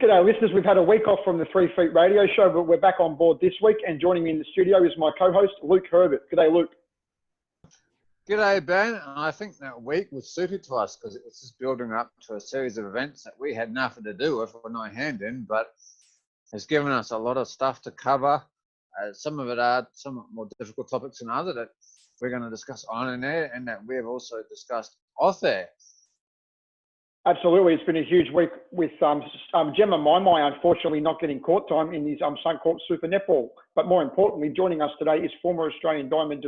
G'day listeners, we've had a week off from the 3 Feet radio show, but we're back on board this week, and joining me in the studio is my co-host, Luke Herbert. G'day, Luke. G'day, Ben. I think that week was suited to us because it was just building up to a series of events that we had nothing to do with or no hand in, but it's given us a lot of stuff to cover. Some of it are somewhat more difficult topics than others that we're going to discuss on and air, and that we have also discussed off air. Absolutely, it's been a huge week with Jemma Mi Mi unfortunately not getting court time in his Suncorp Super Netball. But more importantly, joining us today is former Australian Diamonds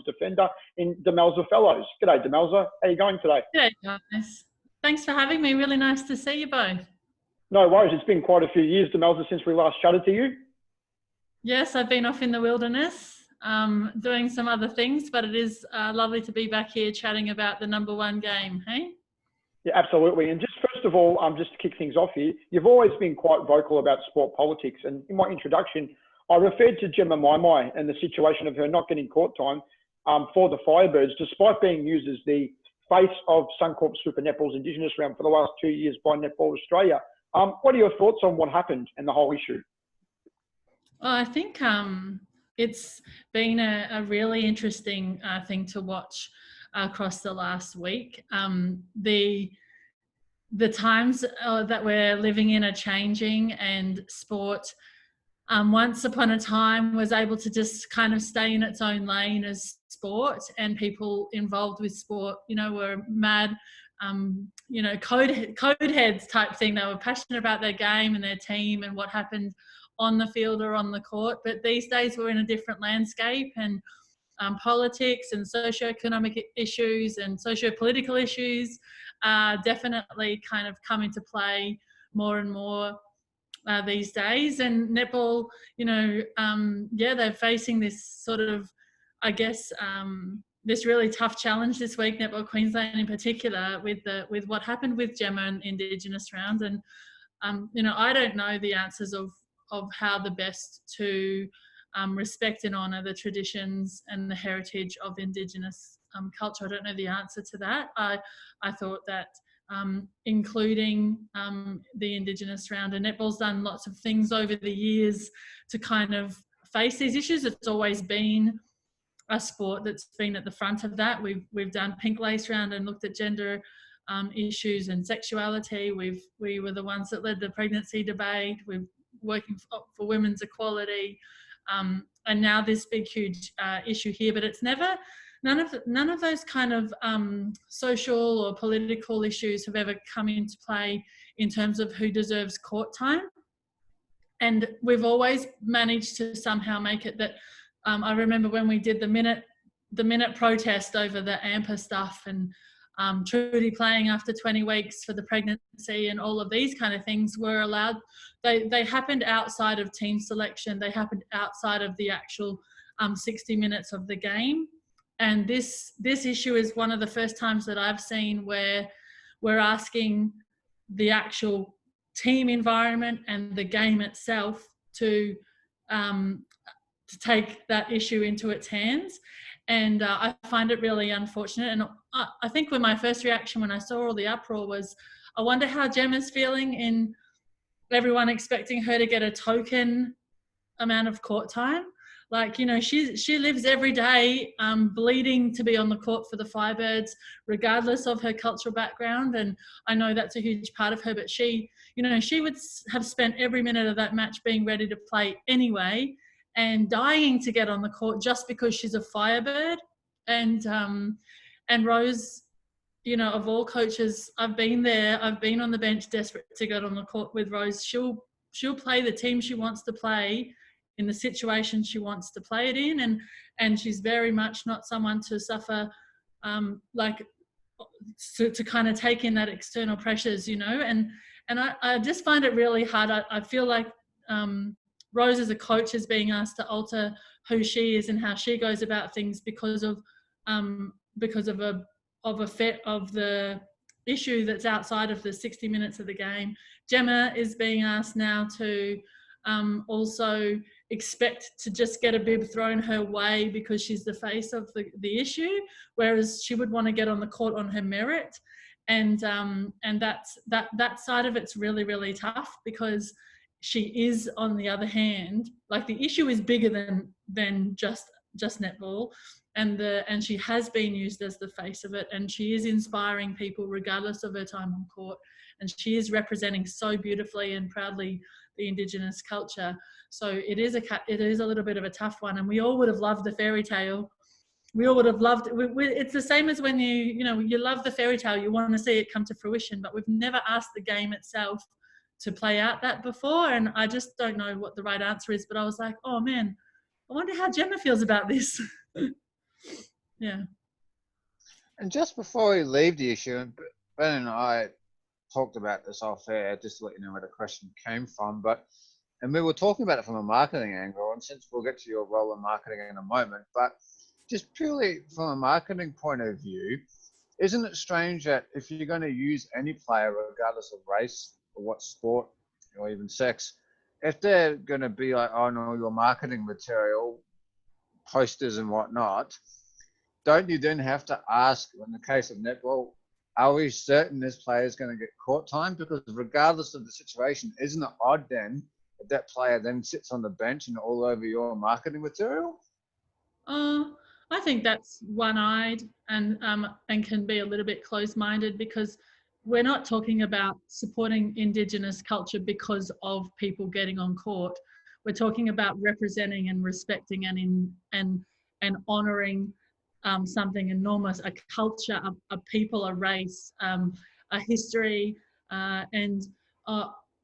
defender in Demelza Fellowes. G'day, Demelza. How are you going today? G'day, guys. Thanks for having me. Really nice to see you both. No worries. It's been quite a few years, Demelza, since we last chatted to you. Yes, I've been off in the wilderness doing some other things, but it is lovely to be back here chatting about the number one game, hey? Yeah, absolutely. And just first of all, just to kick things off here, you've always been quite vocal about sport politics. And in my introduction, I referred to Jemma Mi Mi and the situation of her not getting court time for the Firebirds, despite being used as the face of Suncorp Super Netball's Indigenous round for the last 2 years by Netball Australia. What are your thoughts on what happened and the whole issue? Well, I think it's been a really interesting thing to watch across the last week. The times that we're living in are changing, and sport once upon a time was able to just kind of stay in its own lane as sport, and people involved with sport, were mad, code heads type thing. They were passionate about their game and their team and what happened on the field or on the court. But these days we're in a different landscape, and politics and socioeconomic issues and socio-political issues definitely kind of come into play more and more these days. And netball, they're facing this sort of, I guess, this really tough challenge this week, Netball Queensland in particular, with what happened with Jemma and Indigenous round. And, I don't know the answers of how the best to respect and honour the traditions and the heritage of Indigenous culture. I don't know the answer to that. I thought that including the Indigenous round, and netball's done lots of things over the years to kind of face these issues. It's always been a sport that's been at the front of that. We've done pink lace round and looked at gender issues and sexuality. We were the ones that led the pregnancy debate. We're working for women's equality. And now this big, huge issue here, but it's none of those kind of social or political issues have ever come into play in terms of who deserves court time. And we've always managed to somehow make it that, I remember when we did the minute protest over the AMPA stuff, and Trudy playing after 20 weeks for the pregnancy, and all of these kind of things were allowed. They happened outside of team selection. They happened outside of the actual 60 minutes of the game. And this issue is one of the first times that I've seen where we're asking the actual team environment and the game itself to take that issue into its hands. And I find it really unfortunate. And I think my first reaction when I saw all the uproar was, I wonder how Jemma's feeling in everyone expecting her to get a token amount of court time. Like, she lives every day bleeding to be on the court for the Firebirds, regardless of her cultural background. And I know that's a huge part of her, but she would have spent every minute of that match being ready to play anyway, and dying to get on the court just because she's a Firebird. And Rose, of all coaches, I've been there. I've been on the bench desperate to get on the court with Rose. She'll play the team she wants to play in the situation she wants to play it in. And she's very much not someone to suffer, to kind of take in that external pressures, And I just find it really hard. I feel like Rose as a coach is being asked to alter who she is and how she goes about things because of the issue that's outside of the 60 minutes of the game. Jemma is being asked now to also expect to just get a bib thrown her way because she's the face of the issue, whereas she would want to get on the court on her merit. and that side of it's really, really tough, because she is, on the other hand, like, the issue is bigger than just netball, and she has been used as the face of it, and she is inspiring people regardless of her time on court, and she is representing so beautifully and proudly the Indigenous culture. So it is a little bit of a tough one, and we all would have loved the fairy tale. We all would have loved it. It's the same as when you love the fairy tale, you want to see it come to fruition, but we've never asked the game itself to play out that before, and I just don't know what the right answer is. But I was like, oh man, I wonder how Jemma feels about this. Yeah. And just before we leave the issue, Ben and I talked about this off air, just to let you know where the question came from, and we were talking about it from a marketing angle, and since we'll get to your role in marketing in a moment, but just purely from a marketing point of view, isn't it strange that if you're going to use any player, regardless of race or what sport or even sex, if they're going to be like, oh no, your marketing material, posters and whatnot, don't you then have to ask, in the case of netball, are we certain this player is going to get court time? Because regardless of the situation, isn't it odd then that that player then sits on the bench and all over your marketing material? I think that's one-eyed and can be a little bit close-minded, because we're not talking about supporting Indigenous culture because of people getting on court. We're talking about representing and respecting and honouring something enormous, a culture, a people, a race, a history, and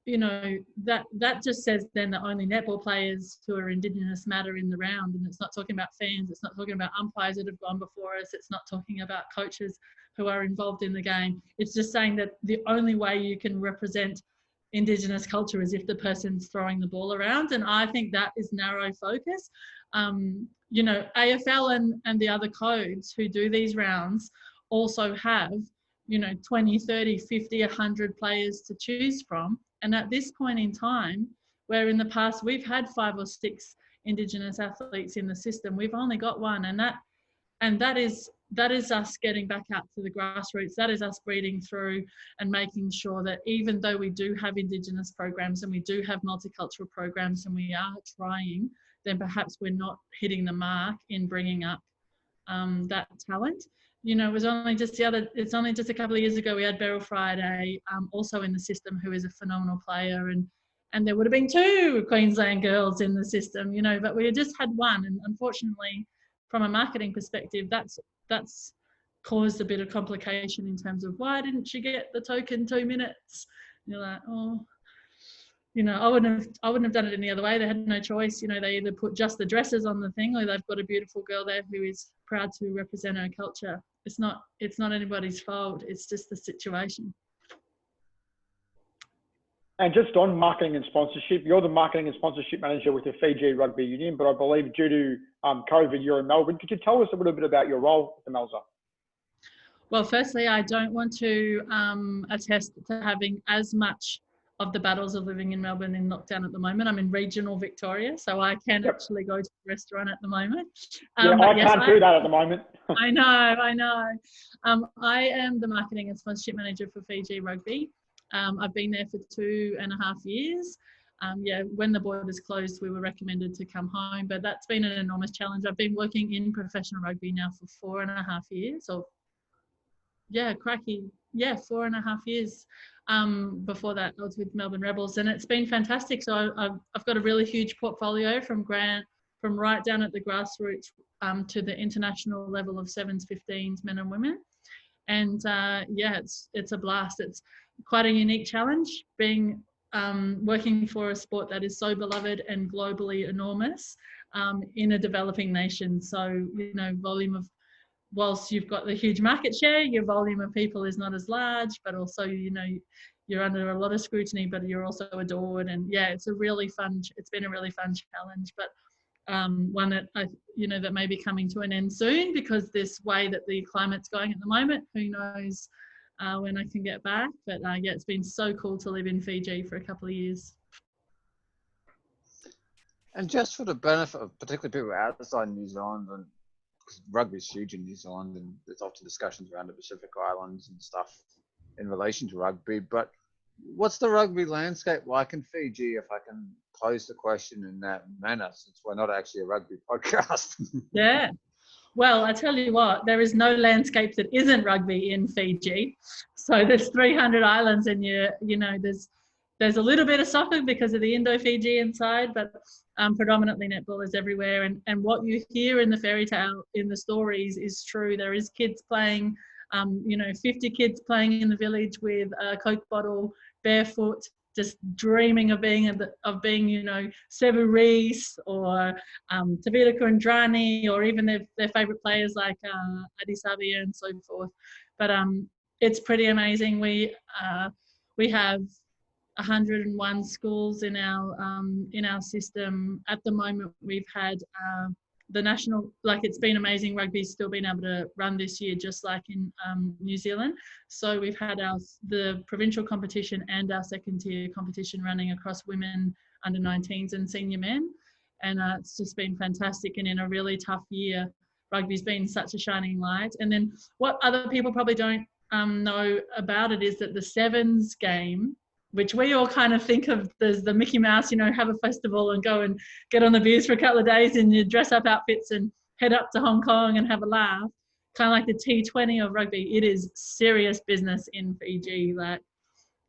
that just says then that only netball players who are Indigenous matter in the round, and it's not talking about fans, it's not talking about umpires that have gone before us, it's not talking about coaches who are involved in the game. It's just saying that the only way you can represent Indigenous culture is if the person's throwing the ball around, and I think that is narrow focus. AFL and the other codes who do these rounds also have 20, 30, 50, 100 players to choose from. And at this point in time, where in the past we've had 5 or 6 Indigenous athletes in the system, we've only got one, and that is us getting back out to the grassroots. That is us breeding through and making sure that even though we do have Indigenous programs and we do have multicultural programs and we are trying, then perhaps we're not hitting the mark in bringing up that talent. It was only just a couple of years ago we had Beryl Friday also in the system, who is a phenomenal player, and there would have been 2 Queensland girls in the system, but we just had one, and unfortunately from a marketing perspective that's caused a bit of complication in terms of why didn't she get the token 2 minutes. And you're like, oh, I wouldn't have done it any other way. They had no choice. They either put just the dresses on the thing, or they've got a beautiful girl there who is proud to represent her culture. It's not anybody's fault. It's just the situation. And just on marketing and sponsorship, you're the marketing and sponsorship manager with the Fiji Rugby Union, but I believe due to COVID, you're in Melbourne. Could you tell us a little bit about your role at Demelza? Well, firstly, I don't want to attest to having as much of the battles of living in Melbourne in lockdown at the moment. I'm in regional Victoria, so I can actually go to the restaurant at the moment. I can't do that at the moment. I know. I am the marketing and sponsorship manager for Fiji Rugby. I've been there for 2.5 years. When the borders closed, we were recommended to come home, but that's been an enormous challenge. I've been working in professional rugby now for 4.5 years, 4.5 years. Before that, I was with Melbourne Rebels, and it's been fantastic. So I've got a really huge portfolio from right down at the grassroots to the international level of 7s, 15s, men and women. And it's a blast. It's quite a unique challenge being working for a sport that is so beloved and globally enormous in a developing nation. So, volume of, whilst you've got the huge market share, your volume of people is not as large, but also, you're under a lot of scrutiny, but you're also adored. And it's been a really fun challenge, but one that that may be coming to an end soon, because this way that the climate's going at the moment, who knows when I can get back. But it's been so cool to live in Fiji for a couple of years. And just for the benefit of particularly people outside New Zealand, and because rugby is huge in New Zealand, and there's often discussions around the Pacific Islands and stuff in relation to rugby. But what's the rugby landscape like in Fiji, if I can pose the question in that manner, since we're not actually a rugby podcast? Yeah. Well, I tell you what, there is no landscape that isn't rugby in Fiji. So there's 300 islands, and there's a little bit of soccer because of the Indo-Fijian side, but predominantly netball is everywhere. And what you hear in the fairy tale, in the stories, is true. There is kids playing, 50 kids playing in the village with a Coke bottle, barefoot, just dreaming of being Sevu Reece or Tavita Kundrani, or even their favourite players like Adisabia and so forth. But it's pretty amazing. We have 101 schools in our system at the moment. We've had the national, like, it's been amazing. Rugby's still been able to run this year, just like in New Zealand. So we've had the provincial competition and our second tier competition running across women, under 19s and senior men. And it's just been fantastic. And in a really tough year, rugby's been such a shining light. And then what other people probably don't know about it is that the sevens game, which we all kind of think of as the Mickey Mouse, have a festival and go and get on the beers for a couple of days in your dress-up outfits and head up to Hong Kong and have a laugh, kind of like the T20 of rugby. It is serious business in Fiji. Like,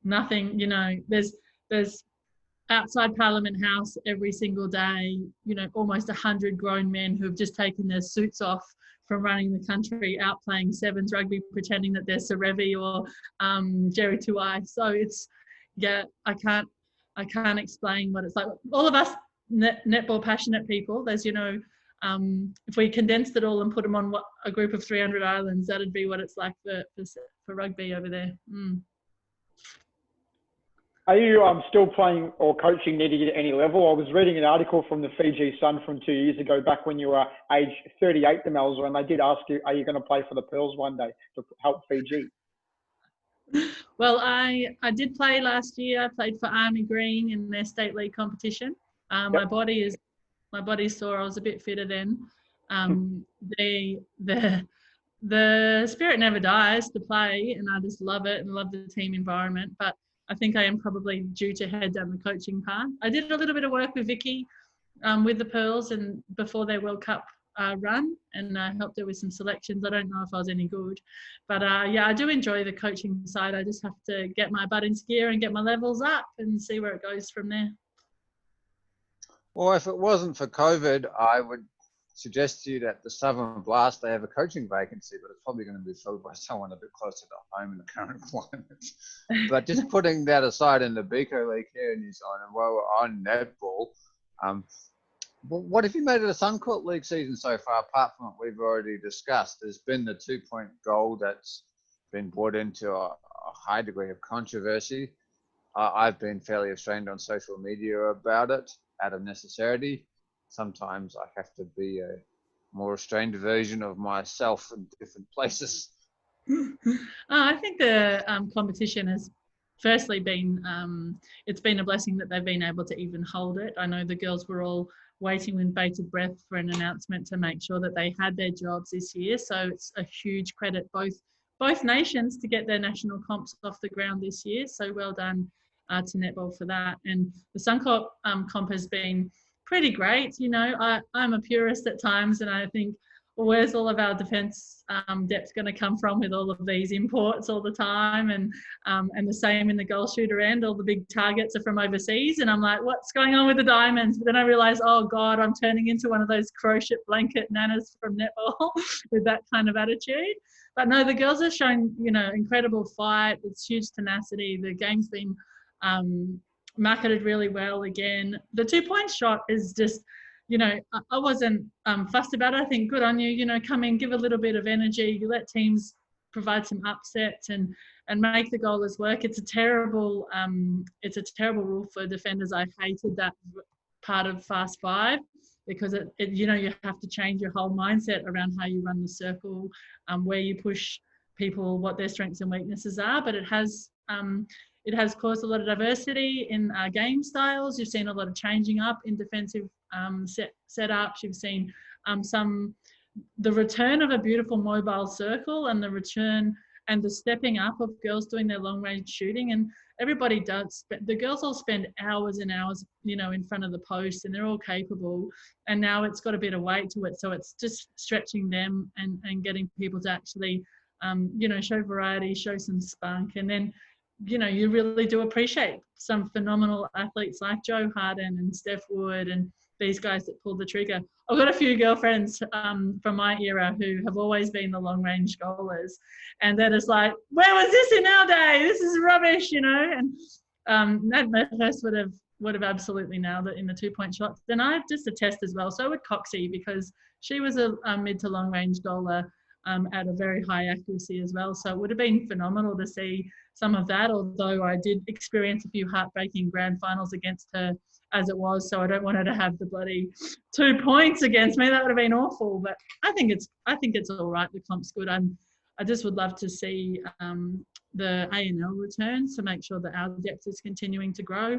nothing, there's outside Parliament House every single day, almost 100 grown men who have just taken their suits off from running the country out playing sevens rugby, pretending that they're Sarevi or Jerry Tuai. So it's, yeah, I can't explain what it's like. All of us netball passionate people, there's, if we condensed it all and put them on a group of 300 islands, that'd be what it's like for rugby over there. Are you still playing or coaching Netty at any level? I was reading an article from the Fiji Sun from 2 years ago, back when you were age 38, Demelza, and they did ask you, are you going to play for the Pearls one day to help Fiji? Well, I did play last year. I played for Army Green in their state league competition. Yep. My body's sore. I was a bit fitter then. The spirit never dies to play, and I just love it and love the team environment. But I think I am probably due to head down the coaching path. I did a little bit of work with Vicky with the Pearls and before their World Cup run, and I helped her with some selections. I don't know if I was any good, but yeah, I do enjoy the coaching side. I just have to get my butt into gear and get my levels up and see where it goes from there. Well, if it wasn't for COVID, I would suggest to you that the Southern Blast, they have a coaching vacancy, but it's probably going to be filled by someone a bit closer to home in the current climate. But just putting that aside, in the Biko League here in New Zealand, and while we're on netball, what have you made of the Suncourt League season so far, apart from what we've already discussed? There's been the 2-point goal that's been brought into a high degree of controversy. I've been fairly restrained on social media about it out of necessity. Sometimes I have to be a more restrained version of myself in different places. I think the competition has firstly been, it's been a blessing that they've been able to even hold it. I know the girls were all waiting with bated breath for an announcement to make sure that they had their jobs this year. So it's a huge credit, both nations, to get their national comps off the ground this year. So well done to netball for that. And the Suncorp comp has been pretty great. I'm a purist at times, and I think, well, where's all of our defence depth going to come from with all of these imports all the time? And the same in the goal shooter end, all the big targets are from overseas. And I'm like, what's going on with the Diamonds? But then I realised, oh God, I'm turning into one of those crochet blanket nanas from netball with that kind of attitude. But no, the girls are showing, incredible fight. It's huge tenacity. The game's been marketed really well again. The 2-point shot is just, I wasn't fussed about it. I think good on you, come in, give a little bit of energy. You let teams provide some upsets and make the goalers work. It's a terrible rule for defenders. I hated that part of Fast 5 because you have to change your whole mindset around how you run the circle, where you push people, what their strengths and weaknesses are. But it has caused a lot of diversity in game styles. You've seen a lot of changing up in defensive setups. You've seen the return of a beautiful mobile circle and the return and the stepping up of girls doing their long range shooting. And everybody does, the girls all spend hours and hours, you know, in front of the post, and they're all capable. And now it's got a bit of weight to it. So it's just stretching them and getting people to actually, you know, show variety, show some spunk. And then, you know, you really do appreciate some phenomenal athletes like Joe Harden and Steph Wood and these guys that pulled the trigger. I've got a few girlfriends from my era who have always been the long range goalers, and they're just like, where was this in our day? This is rubbish, you know. And Nat Methurst would have absolutely nailed it in the 2-point shots. Then I just attest as well. So would Coxie, because she was a mid to long range goaler at a very high accuracy as well. So it would have been phenomenal to see some of that, although I did experience a few heartbreaking grand finals against her as it was. So I don't want her to have the bloody 2 points against me. That would have been awful. But I think it's all right. The comp's good. I just would love to see the A&L returns to make sure that our depth is continuing to grow.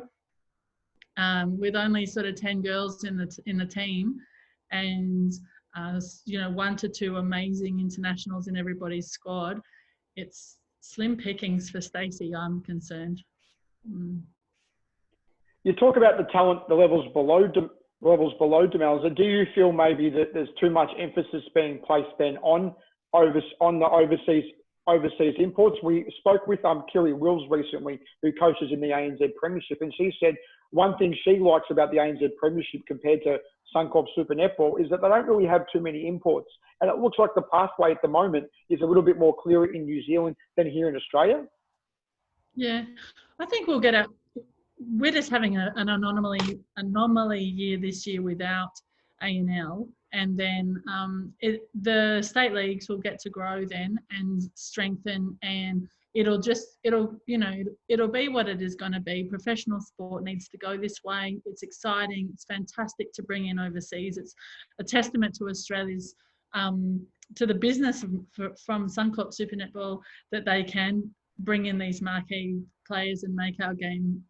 With only sort of 10 girls in the team, and you know, 1 to 2 amazing internationals in everybody's squad, it's slim pickings for Stacey, I'm concerned. You talk about the talent, the levels below Demelza. Do you feel maybe that there's too much emphasis being placed then on the overseas imports? We spoke with Kiri Wills recently, who coaches in the ANZ Premiership, and she said one thing she likes about the ANZ Premiership compared to Suncorp Super Netball is that they don't really have too many imports. And it looks like the pathway at the moment is a little bit more clearer in New Zealand than here in Australia. Yeah, I think we'll get out. We're just having an anomaly year this year without A&L, and then the state leagues will get to grow then and strengthen, and it'll be what it is going to be. Professional sport needs to go this way. It's exciting. It's fantastic to bring in overseas. It's a testament to Australia's to the business from Suncorp Super Netball that they can bring in these marquee players and make our game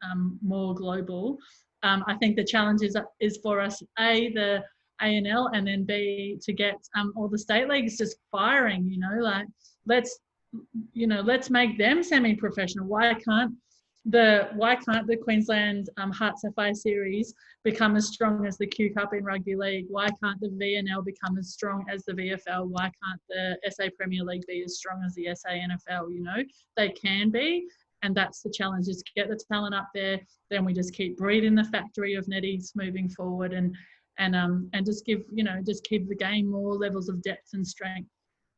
more global. I think the challenge is for us, A, the A&L, and then B, to get all the state leagues just firing, you know, like let's make them semi-professional. Why can't the Queensland Heart Sapphire Series become as strong as the Q Cup in Rugby League? Why can't the VNL become as strong as the VFL? Why can't the SA Premier League be as strong as the SA NFL? You know, they can be, and that's the challenge: is to get the talent up there. Then we just keep breeding the factory of netties moving forward, and just keep the game more levels of depth and strength.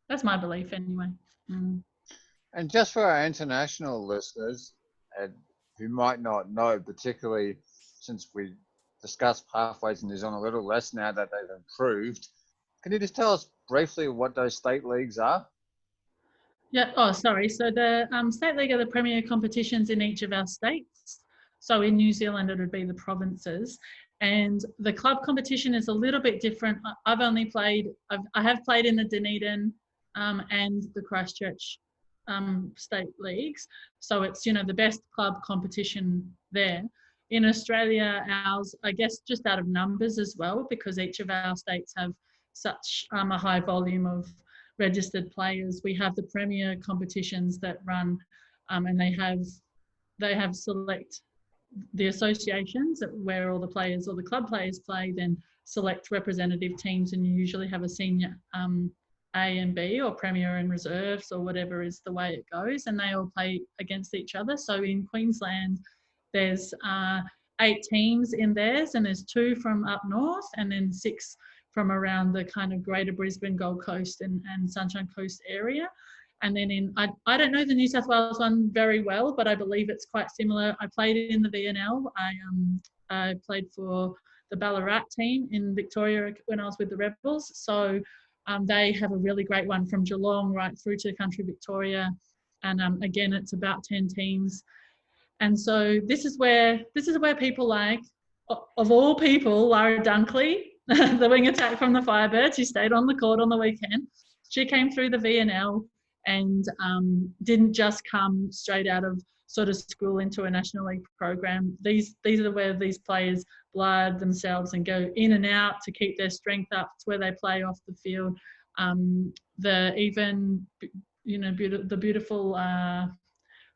That's my belief, anyway. And just for our international listeners, who might not know, particularly since we discussed pathways in New Zealand a little less now that they've improved, can you just tell us briefly what those state leagues are? Yeah. Oh, sorry. So the state league are the premier competitions in each of our states. So in New Zealand, it would be the provinces. And the club competition is a little bit different. I have played in the Dunedin and the Christchurch state leagues. So it's, you know, the best club competition there. In Australia, ours, I guess, just out of numbers as well, because each of our states have such a high volume of registered players. We have the premier competitions that run, and they have select the associations where all the players or the club players play, then select representative teams, and you usually have a senior A and B, or premier and reserves, or whatever is the way it goes, and they all play against each other. So in Queensland, there's 8 teams in theirs, and there's 2 from up north, and then 6 from around the kind of greater Brisbane, Gold Coast and Sunshine Coast area. And then I don't know the New South Wales one very well, but I believe it's quite similar. I played in the VNL. I played for the Ballarat team in Victoria when I was with the Rebels. So they have a really great one from Geelong right through to country Victoria. And again, it's about 10 teams. And so this is where people like, of all people, Lara Dunkley, the wing attack from the Firebirds, who stayed on the court on the weekend. She came through the VNL and didn't just come straight out of sort of school into a National League program. These are where these players blood themselves and go in and out to keep their strength up. It's where they play off the field. the beautiful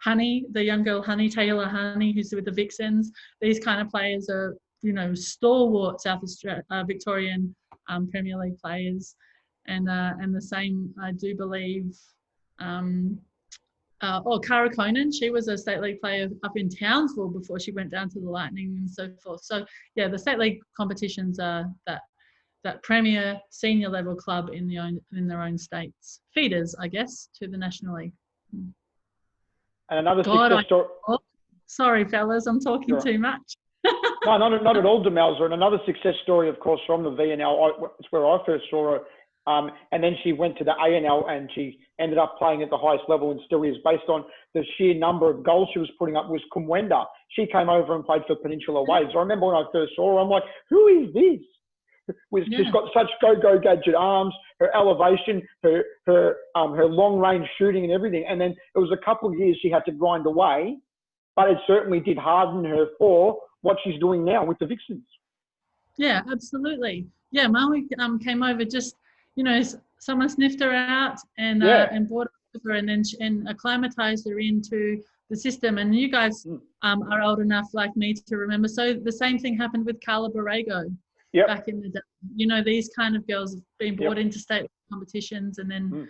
Honey, the young girl Honey, Taylor Honey, who's with the Vixens. These kind of players are, stalwart Victorian Premier League players. And the same, I do believe, Cara Conan, she was a state league player up in Townsville before she went down to the Lightning and so forth. So yeah, the state league competitions are that premier senior level club in their own states, feeders, I guess, to the National League. And another success story. Sorry, fellas, I'm talking too much. No, not at all, Demelza. And another success story, of course, from the VNL. It's where I first saw her. And then she went to the ANL and she ended up playing at the highest level and still is, based on the sheer number of goals she was putting up, was Kumwenda. She came over and played for Peninsula Waves. I remember when I first saw her, I'm like, who is this? She's got such go gadget arms, her elevation, her long range shooting and everything. And then it was a couple of years she had to grind away, but it certainly did harden her for what she's doing now with the Vixens. Yeah, absolutely. Yeah, Maui came over just, someone sniffed her out and brought her over and then acclimatized her into the system. And you guys are old enough like me to remember. So the same thing happened with Carla Borrego back in the day. These kind of girls have been brought into state competitions and then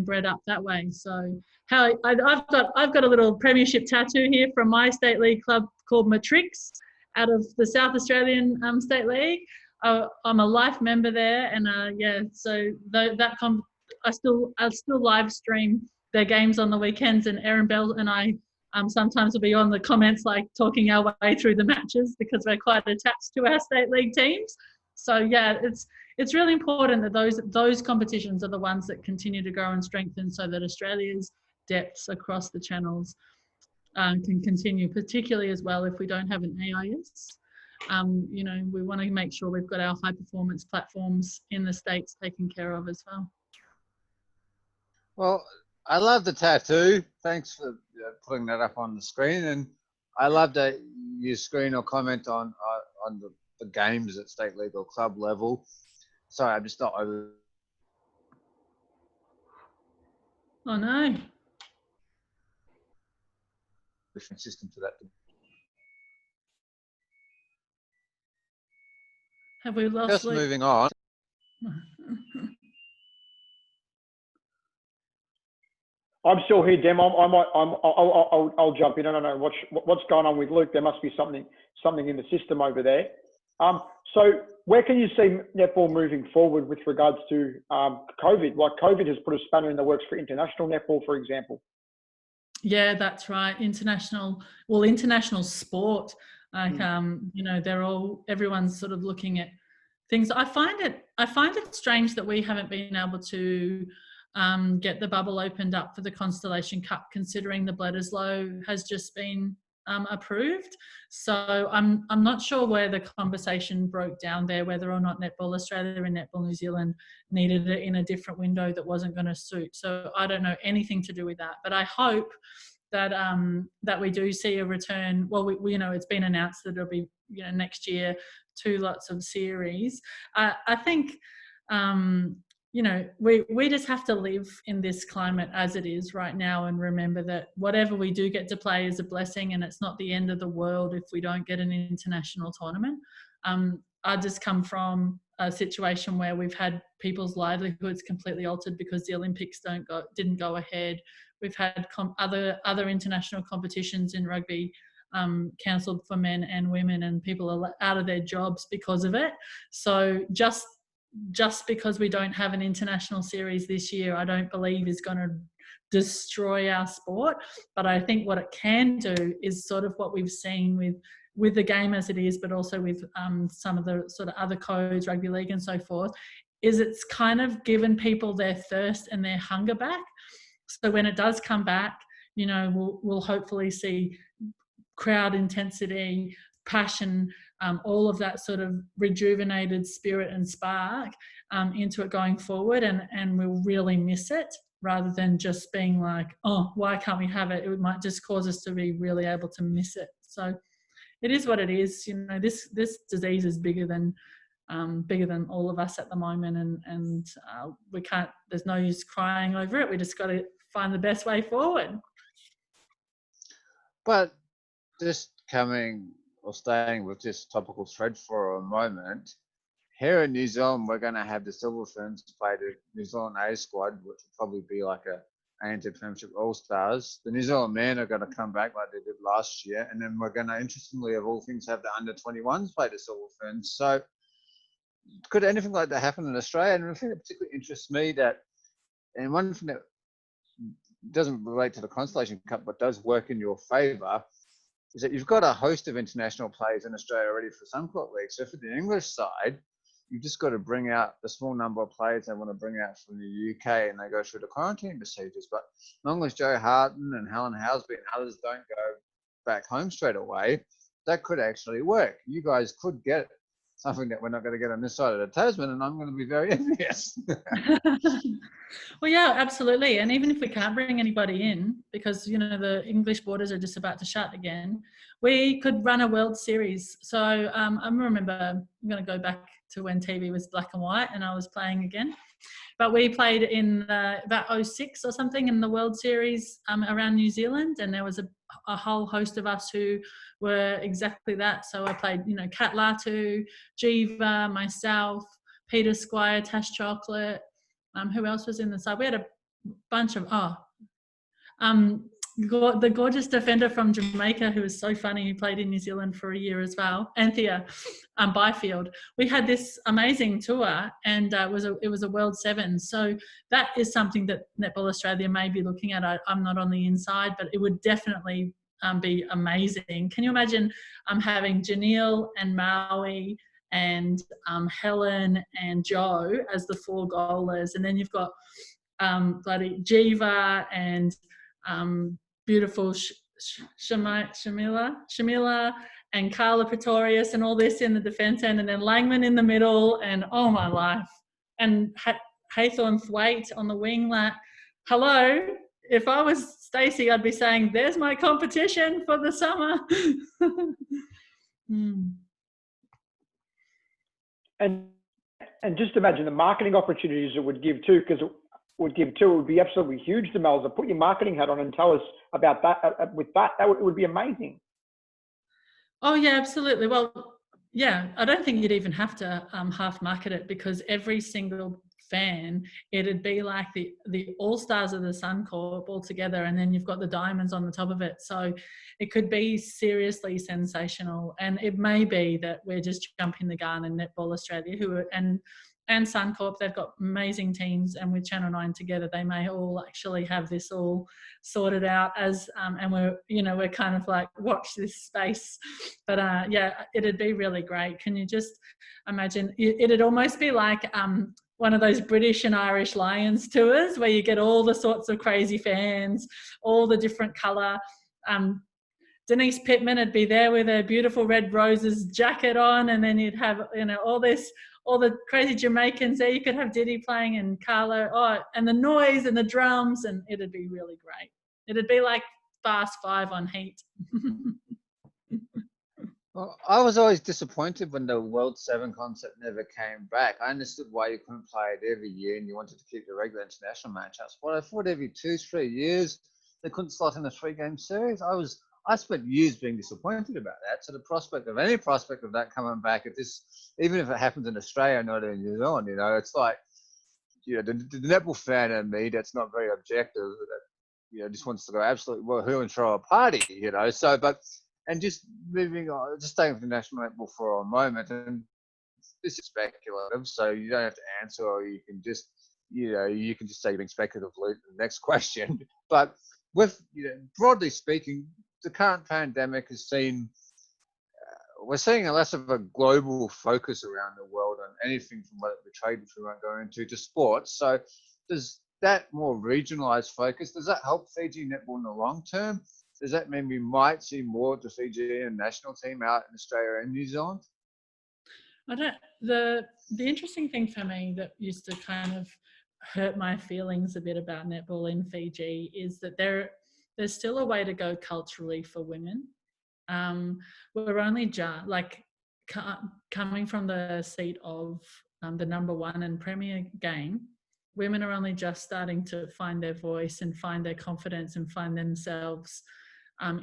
bred up that way. So I've got a little premiership tattoo here from my state league club called Matrix out of the South Australian State League. I'm a life member there, and so I still live stream their games on the weekends, and Erin Bell and I sometimes will be on the comments, like talking our way through the matches because we're quite attached to our state league teams. So yeah, it's really important that those competitions are the ones that continue to grow and strengthen, so that Australia's depths across the channels can continue, particularly as well if we don't have an AIS. We want to make sure we've got our high performance platforms in the States taken care of as well. Well, I love the tattoo. Thanks for putting that up on the screen. And I love that you screen or comment on the games at state league or club level. Sorry, I'm just not over. Oh no. Different system to that. Have we lost? Just moving on. I'm still here, Dem. I'll jump in. I don't know what's going on with Luke. There must be something in the system over there. So where can you see netball moving forward with regards to COVID? Like COVID has put a spanner in the works for international netball, for example. Yeah, that's right. International sport. Like everyone's sort of looking at things. I find it strange that we haven't been able to get the bubble opened up for the Constellation Cup, considering the Bledisloe has just been approved. So I'm not sure where the conversation broke down there, whether or not Netball Australia and Netball New Zealand needed it in a different window that wasn't going to suit. So I don't know anything to do with that, but I hope that that we do see a return. Well, we it's been announced that it'll be next year, 2 lots of series. I think we just have to live in this climate as it is right now and remember that whatever we do get to play is a blessing, and it's not the end of the world if we don't get an international tournament. I just come from a situation where we've had people's livelihoods completely altered because the Olympics didn't go ahead. We've had other international competitions in rugby cancelled for men and women, and people are out of their jobs because of it. So just because we don't have an international series this year, I don't believe is going to destroy our sport. But I think what it can do is sort of what we've seen with the game as it is, but also with some of the sort of other codes, rugby league and so forth, is it's kind of given people their thirst and their hunger back. So when it does come back, we'll hopefully see crowd intensity, passion, all of that sort of rejuvenated spirit and spark into it going forward, and we'll really miss it rather than just being like, oh, why can't we have it? It might just cause us to be really able to miss it. So it is what it is. This disease is bigger than bigger than all of us at the moment, and we can't. There's no use crying over it. We just got to find the best way forward. But just coming or staying with this topical thread for a moment, here in New Zealand, we're going to have the Silver Ferns play the New Zealand A squad, which will probably be like a ANZ Premiership All-Stars. The New Zealand men are going to come back like they did last year, and then we're going to, interestingly, of all things, have the under-21s play the Silver Ferns. So could anything like that happen in Australia? And the thing that particularly interests me and one thing that doesn't relate to the Constellation Cup but does work in your favour, is that you've got a host of international players in Australia already for Suncorp League. So for the English side, you've just got to bring out the small number of players they want to bring out from the UK, and they go through the quarantine procedures. But as long as Joe Harton and Helen Housby and others don't go back home straight away, that could actually work. You guys could get something that we're not going to get on this side of the Tasman, and I'm going to be very envious. Well, yeah, absolutely. And even if we can't bring anybody in, because, you know, the English borders are just about to shut again, we could run a World Series. So I remember, I'm going to go back to when TV was black and white and I was playing again. But we played in about 06 or something in the World Series around New Zealand, and there was a whole host of us who were exactly that. So I played, you know, Kat Latu, Jiva, myself, Peter Squire, Tash Chocolate. Who else was in the side? We had a bunch of, the gorgeous defender from Jamaica who was so funny, who played in New Zealand for a year as well, Anthea Byfield. We had this amazing tour, and it was a World Sevens. So that is something that Netball Australia may be looking at. I'm not on the inside, but it would definitely be amazing. Can you imagine having Janelle and Maui and Helen and Joe as the 4 goalers, and then you've got bloody Jiva and beautiful Shamila and Carla Pretorius and all this in the defence end, and then Langman in the middle, and oh my life, and Haythorne Thwaite on the wing. Like, hello, if I was Stacey, I'd be saying, there's my competition for the summer. And just imagine the marketing opportunities it would give too, because it would be absolutely huge. Demelza, put your marketing hat on and tell us about that. With that, it would be amazing. Oh yeah, absolutely. Well, yeah, I don't think you'd even have to half market it, because every single fan, it'd be like the all-stars of the Suncorp all together, and then you've got the diamonds on the top of it. So it could be seriously sensational, and it may be that we're just jumping the gun in Netball Australia, and Suncorp, they've got amazing teams, and with Channel 9 together, they may all actually have this all sorted out as, and we're kind of like, watch this space. But yeah, it'd be really great. Can you just imagine? It'd almost be like one of those British and Irish Lions tours where you get all the sorts of crazy fans, all the different colour. Denise Pittman would be there with her beautiful red roses jacket on, and then you'd have, all the crazy Jamaicans there. You could have Diddy playing and Carlo, and the noise and the drums, and it'd be really great. It'd be like Fast 5 on Heat. Well, I was always disappointed when the World 7 concept never came back. I understood why you couldn't play it every year and you wanted to keep the regular international matchups. But I thought every 2-3 years they couldn't slot in a 3-game series. I spent years being disappointed about that. So the prospect of that coming back, even if it happens in Australia, not in New Zealand, it's like, the netball fan in me that's not very objective, that just wants to go absolutely woohoo and throw a party, So, and just moving on, just staying with the national netball for a moment, and this is speculative, so you don't have to answer, or you can just, you can just say you're being speculative. The next question, but with, broadly speaking, the current pandemic has we're seeing a less of a global focus around the world on anything from what the trade, which we won't go into, to sports. So does that more regionalised focus, does that help Fiji netball in the long term? Does that mean we might see more of the Fijian national team out in Australia and New Zealand? The interesting thing for me that used to kind of hurt my feelings a bit about netball in Fiji is that there's still a way to go culturally for women. We're only coming from the seat of the number one and premier game, women are only just starting to find their voice and find their confidence and find themselves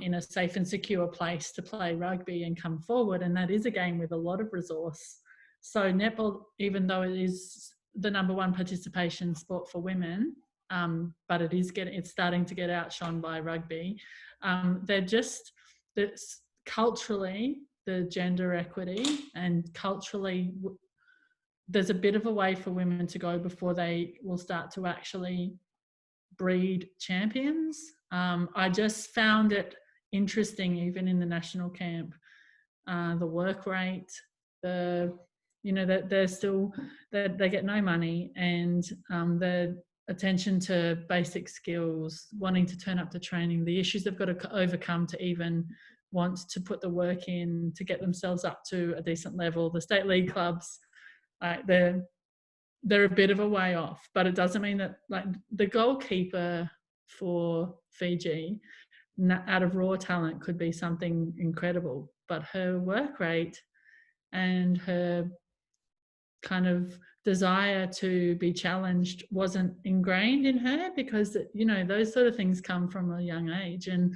in a safe and secure place to play rugby and come forward. And that is a game with a lot of resource. So netball, even though it is the number one participation sport for women, but it's starting to get outshone by rugby. Culturally, the gender equity and culturally, there's a bit of a way for women to go before they will start to actually breed champions. I just found it interesting, even in the national camp, the work rate, that they get no money, and the attention to basic skills, wanting to turn up to training, the issues they've got to overcome to even want to put the work in to get themselves up to a decent level. The state league clubs, they're a bit of a way off, but it doesn't mean that, like, the goalkeeper for Fiji, out of raw talent, could be something incredible, but her work rate and her kind of desire to be challenged wasn't ingrained in her, because those sort of things come from a young age. And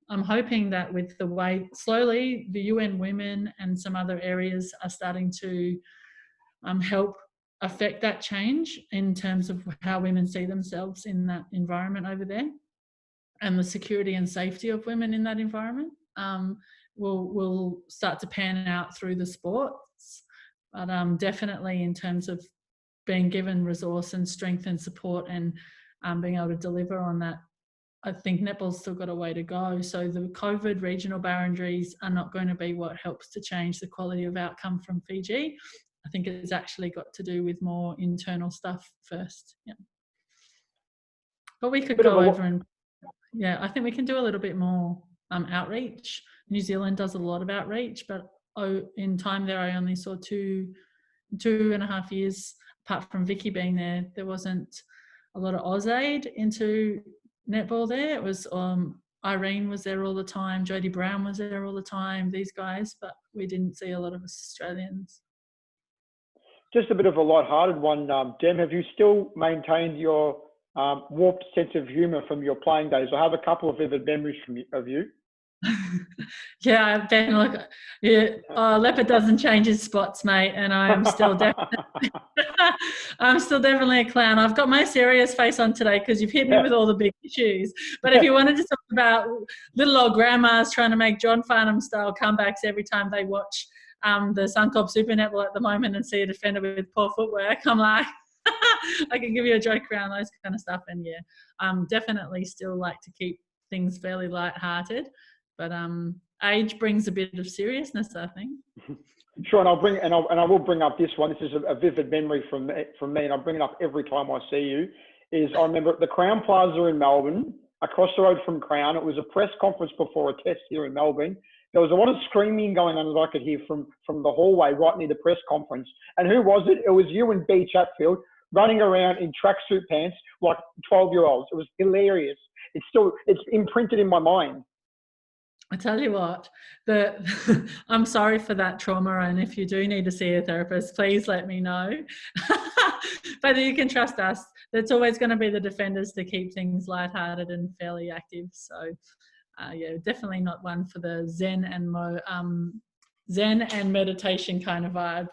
I'm hoping that with the way slowly the UN Women and some other areas are starting to help affect that change in terms of how women see themselves in that environment over there, and the security and safety of women in that environment will start to pan out through the sports. But definitely in terms of being given resource and strength and support and being able to deliver on that, I think netball's still got a way to go. So the COVID regional boundaries are not going to be what helps to change the quality of outcome from Fiji. I think it's actually got to do with more internal stuff first. Yeah. But we could go over and, I think we can do a little bit more outreach. New Zealand does a lot of outreach, but in time there I only saw 2.5 years, apart from Vicky being there, there wasn't a lot of AusAid into netball there. It was Irene was there all the time, Jodie Brown was there all the time, these guys, but we didn't see a lot of Australians. Just a bit of a light-hearted one, Dem, have you still maintained your warped sense of humour from your playing days? I have a couple of vivid memories of you. Yeah, Ben, look, Leopard doesn't change his spots, mate, and I'm still definitely a clown. I've got my serious face on today because you've hit me with all the big issues. But if you wanted to talk about little old grandmas trying to make John Farnham-style comebacks every time they watch the Suncorp Super Netball at the moment and see a defender with poor footwork, I'm like, I can give you a joke around those kind of stuff. And definitely still like to keep things fairly light-hearted. But age brings a bit of seriousness, I think. Sure, and I will bring up this one. This is a vivid memory from me, and I bring it up every time I see you. I remember at the Crown Plaza in Melbourne, across the road from Crown. It was a press conference before a test here in Melbourne. There was a lot of screaming going on, as I could hear from the hallway right near the press conference. And who was it? It was you and B. Chatfield running around in tracksuit pants like 12-year-olds. It was hilarious. It's imprinted in my mind. I tell you what, I'm sorry for that trauma, and if you do need to see a therapist, please let me know. But you can trust us. It's always going to be the defenders to keep things lighthearted and fairly active. So, definitely not one for the Zen and meditation kind of vibe.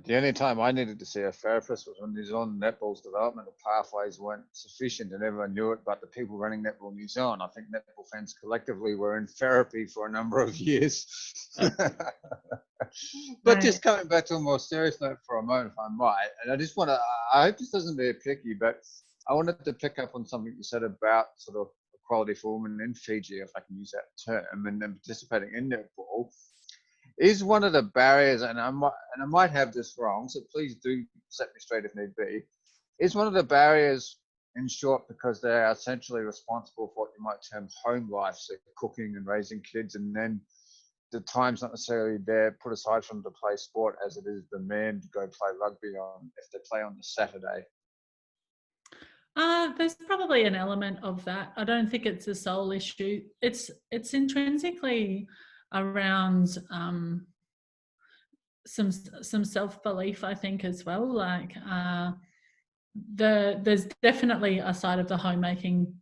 The only time I needed to see a therapist was when New Zealand netball's development of pathways weren't sufficient and everyone knew it, but the people running Netball New Zealand, I think netball fans collectively were in therapy for a number of years. But just coming back to a more serious note for a moment, if I might, and I hope this doesn't be picky, but I wanted to pick up on something you said about sort of equality for women in Fiji, if I can use that term, and then participating in netball. Is one of the barriers, and I might have this wrong, so please do set me straight if need be, is one of the barriers, in short, because they are essentially responsible for what you might term home life, so cooking and raising kids, and then the time's not necessarily there put aside from to play sport as it is the men to go play rugby on if they play on the Saturday. There's probably an element of that. I don't think it's a sole issue. It's intrinsically around some self-belief, I think, as well. Like there's definitely a side of the homemaking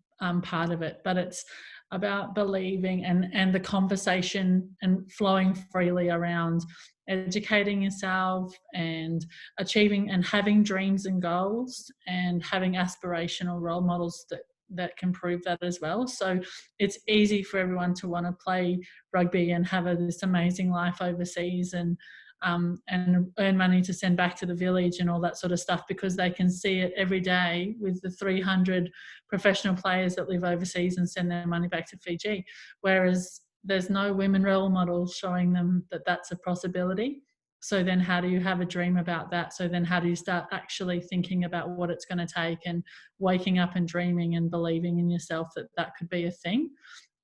part of it, but it's about believing and the conversation and flowing freely around educating yourself and achieving and having dreams and goals and having aspirational role models that can prove that as well. So it's easy for everyone to want to play rugby and have this amazing life overseas and earn money to send back to the village and all that sort of stuff, because they can see it every day with the 300 professional players that live overseas and send their money back to Fiji. Whereas there's no women role models showing them that that's a possibility. So then how do you have a dream about that? So then how do you start actually thinking about what it's going to take and waking up and dreaming and believing in yourself that that could be a thing?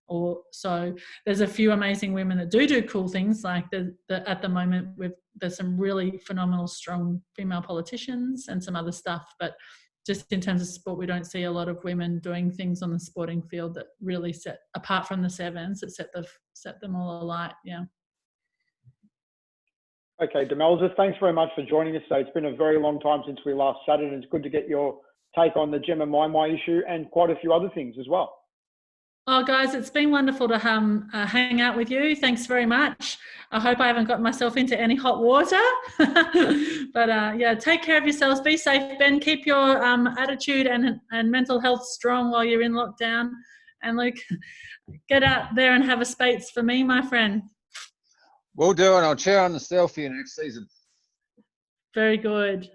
Or so there's a few amazing women that do cool things, like at the moment there's some really phenomenal strong female politicians and some other stuff, but just in terms of sport we don't see a lot of women doing things on the sporting field that really set, apart from the sevens, that set them all alight. Yeah. Okay, Demelza, thanks very much for joining us today. It's been a very long time since we last chatted, and it's good to get your take on the Jemma Mi Mi issue and quite a few other things as well. Oh, guys, it's been wonderful to hang out with you. Thanks very much. I hope I haven't got myself into any hot water. But yeah, take care of yourselves. Be safe, Ben. Keep your attitude and mental health strong while you're in lockdown. And Luke, get out there and have a space for me, my friend. Will do, and I'll cheer on the steel for you next season. Very good.